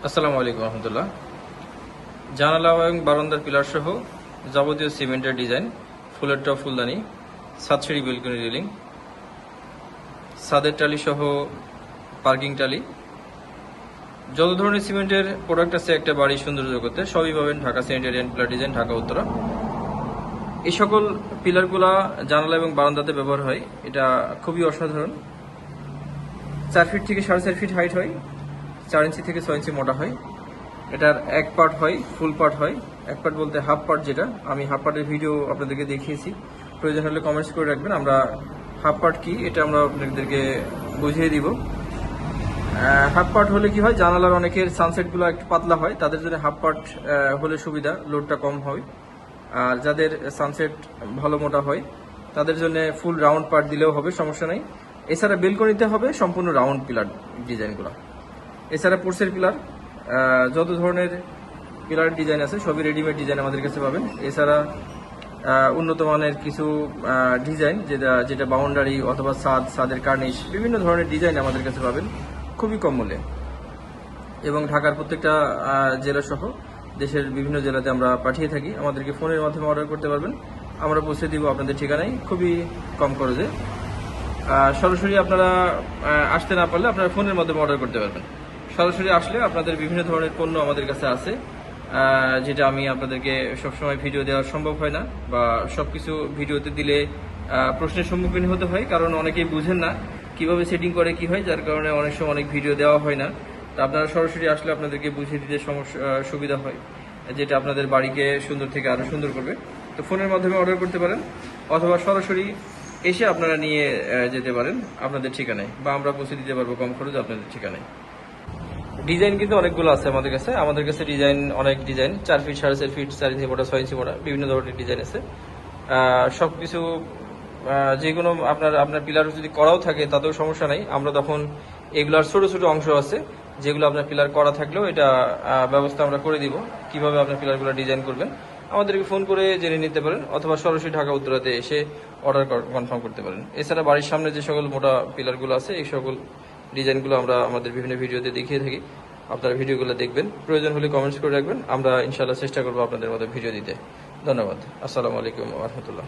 আসসালামু আলাইকুম রহমতুল্লাহ। জানালা এবং বারান্দার পিলার সহ যাবতীয় সিমেন্টের ডিজাইন, ফুলের টপ ফুলদানি, ছাদসিঁড়ি বেলকনি রেলিং, ছাদের টালি সহ পার্কিং টালি, যত ধরনের সিমেন্টের প্রোডাক্ট আছে একটা বাড়ির সৌন্দর্য করতে সবই পাবেন Dhaka sanitary pillar design, Dhaka Uttara. এই সকল পিলারগুলা জানালা এবং বারান্দাতে ব্যবহার হয়। এটা খুবই অসাধারণ। 4 ফিট থেকে 4.5 ফিট হাইট হয়, 4 ইঞ্চি থেকে 6 ইঞ্চি মোটা হয়। এটার এক পার্ট হয়, ফুল পার্ট হয়। এক পার্ট বলতে হাফ পার্ট, যেটা আমি হাফ পার্টের ভিডিও আপনাদেরকে দেখিয়েছি। প্রয়োজন হলে কমেন্টস করে রাখবেন, আমরা হাফ পার্ট কি এটা আমরা আপনাদেরকে বুঝিয়ে দিব। হাফ পার্ট হলে কি হয়, জানালার অনেকের সানসেটগুলো একটু পাতলা হয়, তাদের জন্য হাফ পার্ট হলে সুবিধা, লোডটা কম হয়। আর যাদের সানসেট ভালো মোটা হয় তাদের জন্য ফুল রাউন্ড পার্ট দিলেও হবে, সমস্যা নেই। এছাড়া বেলকনিতে হবে সম্পূর্ণ রাউন্ড পিলার ডিজাইনগুলো। এছাড়া পোর্সের পিলার, যত ধরনের পিলার ডিজাইন আছে সবই রেডিমেড ডিজাইন আমাদের কাছে পাবেন। এছাড়া উন্নত মানের কিছু ডিজাইন, যেটা বাউন্ডারি অথবা ছাদের কার্নিশ, বিভিন্ন ধরনের ডিজাইন আমাদের কাছে পাবেন খুবই কম মূল্যে। এবং ঢাকার প্রত্যেকটা জেলা সহ দেশের বিভিন্ন জেলাতে আমরা পাঠিয়ে থাকি। আমাদেরকে ফোনের মাধ্যমে অর্ডার করতে পারবেন, আমরা পৌঁছে দিব আপনাদের ঠিকানায় খুবই কম খরচে। সরাসরি আপনারা আসতে না পারলে আপনারা ফোনের মাধ্যমে অর্ডার করতে পারবেন। সরাসরি আসলে আপনাদের বিভিন্ন ধরনের পণ্য আমাদের কাছে আছে, যেটা আমি আপনাদেরকে সবসময় ভিডিও দেওয়া সম্ভব হয় না, বা সবকিছু ভিডিওতে দিলে প্রশ্নের সম্মুখীন হতে হয়, কারণ অনেকেই বুঝেন না কিভাবে সেটিং করে কি হয়, যার কারণে অনেক সময় অনেক ভিডিও দেওয়া হয় না। তো আপনারা সরাসরি আসলে আপনাদেরকে বুঝিয়ে দিতে সুবিধা হয়, যেটা আপনাদের বাড়িকে সুন্দর থেকে আরো সুন্দর করবে। তো ফোনের মাধ্যমে অর্ডার করতে পারেন, অথবা সরাসরি এসে আপনারা নিয়ে যেতে পারেন আপনাদের ঠিকানায়, বা আমরা পৌঁছে দিতে পারবো কম খরচে আপনাদের ঠিকানায়। ডিজাইন কিন্তু অনেকগুলো আছে আমাদের কাছে ডিজাইন, অনেক ডিজাইন, 4 ফিট, 4.5 ফিট, 4 ইঞ্চি মোটা, 6 ইঞ্চি মোটা, বিভিন্ন ধরনের ডিজাইন আছে। সবকিছু যে কোনো আপনার পিলার যদি করাও থাকে তাতেও সমস্যা নাই। আমরা তখন এগুলার ছোট ছোট অংশ আছে যেগুলো আপনার পিলার করা থাকলেও এটা ব্যবস্থা আমরা করে দিব, কিভাবে আপনার পিলারগুলো ডিজাইন করবেন। আমাদেরকে ফোন করে জেনে নিতে পারেন, অথবা সরাসরি ঢাকা উত্তরাতে এসে অর্ডার কনফার্ম করতে পারেন। এছাড়া বাড়ির সামনে যে সকল মোটা পিলারগুলো আছে এই সকল ডিজাইনগুলো আমরা আমাদের বিভিন্ন ভিডিওতে দেখিয়ে থাকি। আপনারা ভিডিওগুলো দেখবেন, প্রয়োজন হলে কমেন্টস করে রাখবেন, আমরা ইনশাআল্লাহ চেষ্টা করবো আপনাদের মতো ভিডিও দিতে। ধন্যবাদ। আসসালামু আলাইকুম ওয়া রাহমাতুল্লাহ।